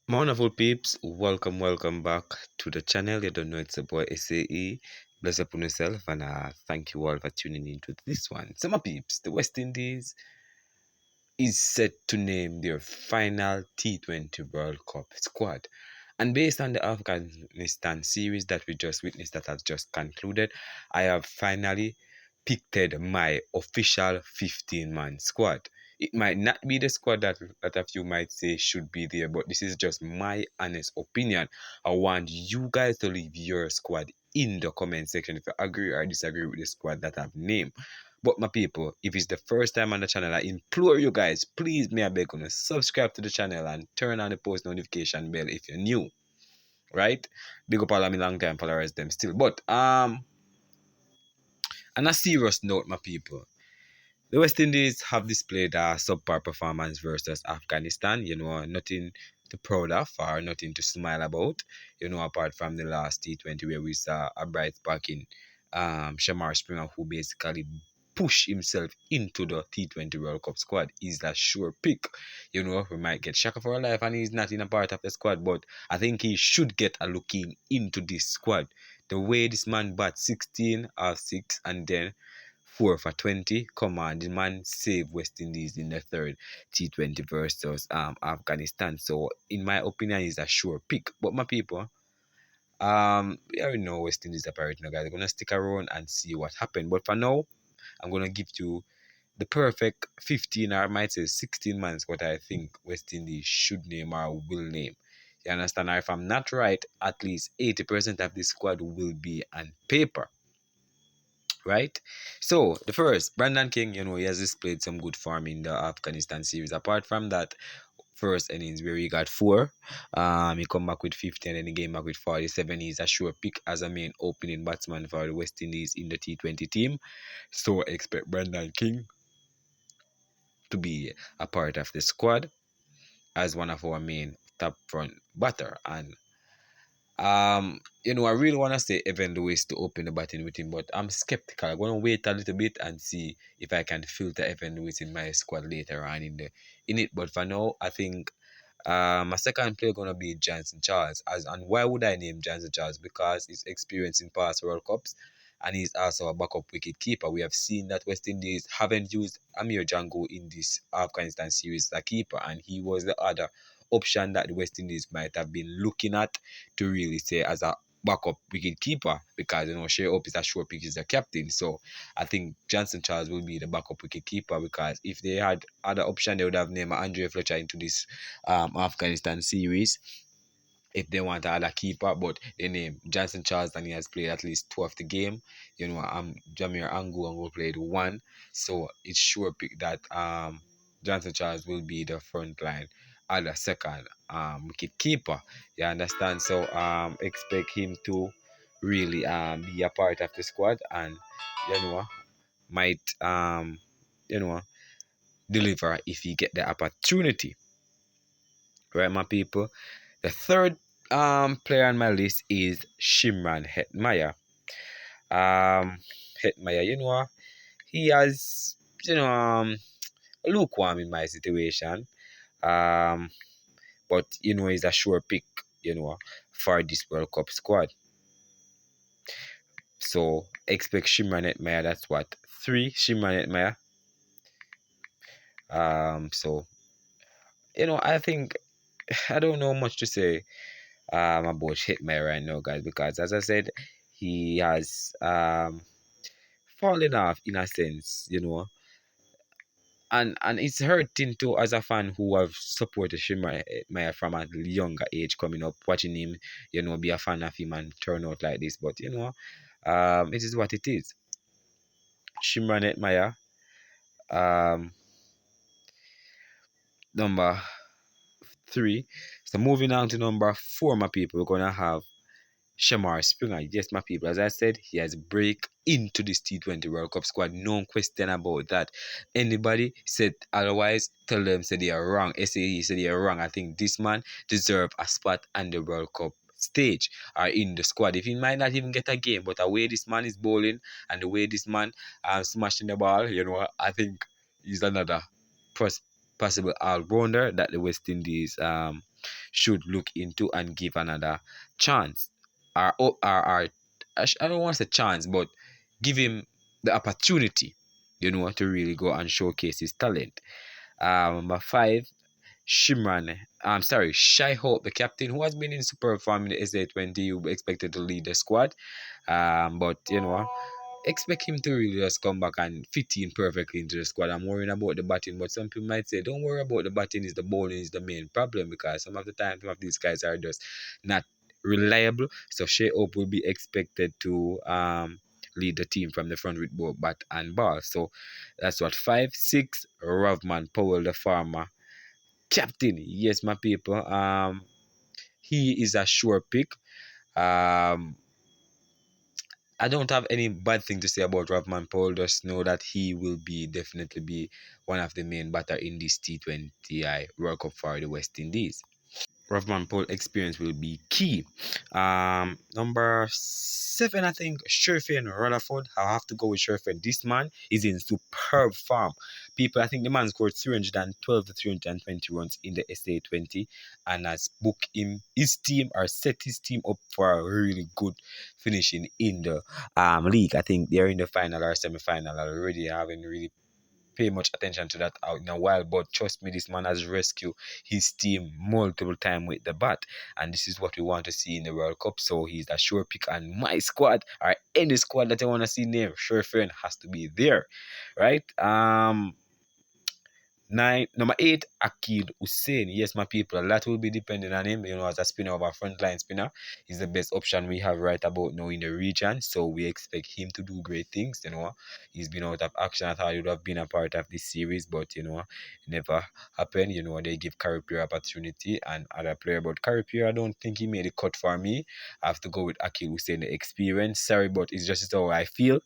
My wonderful peeps, welcome back to the channel. You don't know it's a boy SAE. Bless upon yourself and thank you all for tuning into this one. So my peeps, the West Indies is set to name their final T20 World Cup squad. And based on the Afghanistan series that we just witnessed that has just concluded, I have finally picked my official 15-man squad. It might not be the squad that a lot of you might say should be there, but this is just my honest opinion. I want you guys to leave your squad in the comment section if you agree or disagree with the squad that I've named. But my people, if it's the first time on the channel, I implore you guys, please may I beg you, subscribe to the channel and turn on the post notification bell if you're new. Right? Big up all of my long time followers them still. But on a serious note, my people, the West Indies have displayed a subpar performance versus Afghanistan. Nothing to proud of or nothing to smile about. Apart from the last T20 where we saw a bright spark in Shamar Springer, who basically pushed himself into the T20 World Cup squad. He's a sure pick. We might get Shaka for a life and he's not in a part of the squad, but I think he should get a look into this squad. The way this man bat 16 off 6 and then 4 for 20. Come on, the man saved West Indies in the third T20 versus Afghanistan. So, in my opinion, he's a sure pick. But my people, we already know West Indies are priority now, guys. They're gonna stick around and see what happened. But for now, I'm gonna give you the perfect 15 or I might say 16 months what I think West Indies should name or will name. You understand? Or if I'm not right, at least 80% of this squad will be on paper. Right? So the first, Brandon King, he has displayed some good form in the Afghanistan series. Apart from that first innings where he got 4, he come back with 50 and then he came back with 47. He's a sure pick as a main opening batsman for the West Indies in the T20 team. So expect Brandon King to be a part of the squad as one of our main top front batter. And I really want to say Evan Lewis to open the batting with him, but I'm skeptical. I'm gonna wait a little bit and see if I can filter Evan Lewis in my squad later on in it. But for now, I think my second player gonna be Johnson Charles. And why would I name Johnson Charles? Because he's experienced in past World Cups, and he's also a backup wicket keeper. We have seen that West Indies haven't used Amir Django in this Afghanistan series as a keeper, and he was the other option that the West Indies might have been looking at to really say as a backup wicket keeper, because Shea Hope is a sure pick, is the captain. So I think Johnson Charles will be the backup wicket keeper, because if they had other option, they would have named Andre Fletcher into this Afghanistan series if they want another keeper, but they name Johnson Charles and he has played at least 2 of the game. Jamir Angu played 1, so it's sure pick that Johnson Charles will be the front line at the second wicket keeper. You understand? So expect him to really be a part of the squad and you know might you know deliver if he get the opportunity. Right, my people. The third player on my list is Shimran Hetmyer. Hetmyer, he has lukewarm in my situation. Um, but he's a sure pick, for this World Cup squad. So expect Shimran Hetmyer. That's what 3 Shimran Hetmyer. So I think I don't know much to say about Hetmyer right now, guys, because as I said, he has fallen off in a sense, and it's hurting too as a fan who have supported Shimmer from a younger age coming up, watching him, be a fan of him and turn out like this. But it is what it is. Shimran Hetmyer, number 3. So moving on to number 4, my people, we're gonna have Shamar Springer. Yes, my people, as I said, he has break into this T20 World Cup squad. No question about that. Anybody said otherwise, tell them say they are wrong. SAE said they are wrong. I think this man deserve a spot on the World Cup stage or in the squad. If he might not even get a game, but the way this man is bowling and the way this man smashing the ball, I think he's another possible all-rounder that the West Indies should look into and give another chance. Or I don't want to say chance, but give him the opportunity, to really go and showcase his talent. Number five, Shai Hope, the captain, who has been in superb form in the SA20, you expected to lead the squad. But expect him to really just come back and fit in perfectly into the squad. I'm worrying about the batting, but some people might say, don't worry about the batting, is the bowling is the main problem, because some of the time some of these guys are just not reliable. So Shea Hope will be expected to lead the team from the front with both bat and ball. So that's what 5, 6. Rovman Powell, the farmer captain. Yes, my people. He is a sure pick. Um, I don't have any bad thing to say about Rovman Paul. Just know that he will be definitely be one of the main batter in this T20I World Cup for the West Indies. Rovman Paul experience will be key. Number 7, I think, Sherfin Rutherford. I have to go with Sherfin. This man is in superb form. People, I think the man scored 312 to 320 runs in the SA20 and has booked his team or set his team up for a really good finishing in the league. I think they're in the final or semi-final already. I haven't really pay much attention to that out in a while, but trust me, this man has rescued his team multiple times with the bat, and this is what we want to see in the World Cup. So he's a sure pick, and my squad or any squad that I want to see name, sure friend has to be there, right? Number 8, Akil Hussein. Yes, my people, a lot will be depending on him. As a spinner of a frontline spinner, he's the best option we have right about now in the region. So we expect him to do great things. He's been out of action. I thought he would have been a part of this series, but it never happened. They give Carripier opportunity and other player, but Carripier, I don't think he made a cut for me. I have to go with Akil Hussein, the experience. Sorry, but it's just how I feel.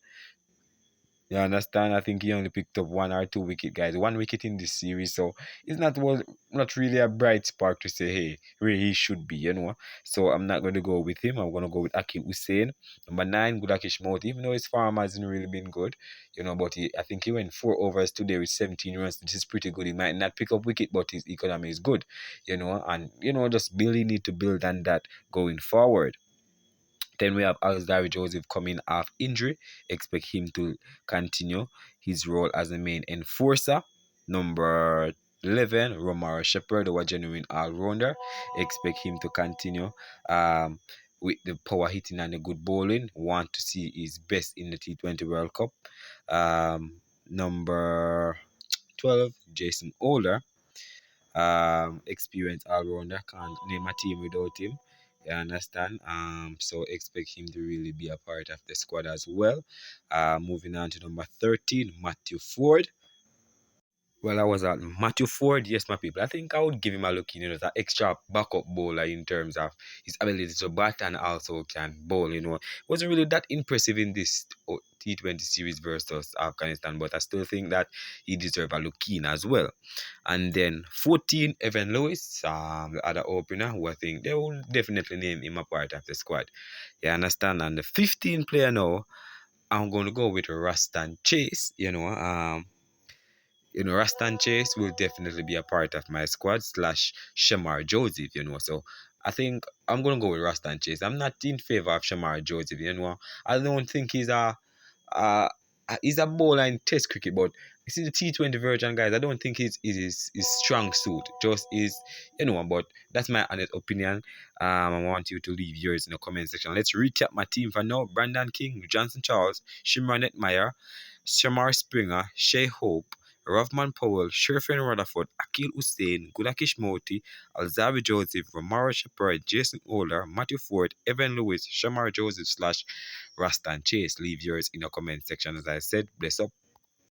You understand? I think he only picked up 1 or 2 wicket, guys. 1 wicket in this series, so it's not really a bright spark to say, hey, where he should be. So I'm not going to go with him. I'm going to go with Akib Hussein. Number 9, Gudakish Moti. Even though his form hasn't really been good, but I think he went 4 overs today with 17 runs. This is pretty good. He might not pick up wicket, but his economy is good. And just really need to build on that going forward. Then we have Alzari Joseph coming off injury. Expect him to continue his role as the main enforcer. Number 11, Romaro Shepherd, our genuine all-rounder. Expect him to continue with the power hitting and the good bowling. Want to see his best in the T20 World Cup. Number 12, Jason Oler, experienced all rounder. Can't name a team without him. You understand? So expect him to really be a part of the squad as well. Moving on to number 13, Matthew Ford. Well, I was at Matthew Ford. Yes, my people. I think I would give him a look, as an extra backup bowler in terms of his ability to bat and also can bowl. Wasn't really that impressive in this T20 series versus Afghanistan, but I still think that he deserves a look in as well. And then 14, Evan Lewis, the other opener, who I think they will definitely name him a part of the squad. You understand? And the 15 player now, I'm going to go with Rastan Chase. Rastan Chase will definitely be a part of my squad slash Shamar Joseph. So I think I'm going to go with Rastan Chase. I'm not in favor of Shamar Joseph. I don't think uh, he's a bowler in Test cricket, but you see the T20 version, guys. I don't think his strong suit. Just but that's my honest opinion. I want you to leave yours in the comment section. Let's recap my team for now: Brandon King, Johnson Charles, Shimron Meyer, Shamar Springer, Shea Hope, Rovman Powell, Sherfin Rutherford, Akil Hussein, Gudakish Moti, Alzavi Joseph, Romaro Shepherd, Jason Oler, Matthew Ford, Evan Lewis, Shamar Joseph slash Rastan Chase. Leave yours in the comment section. As I said, bless up.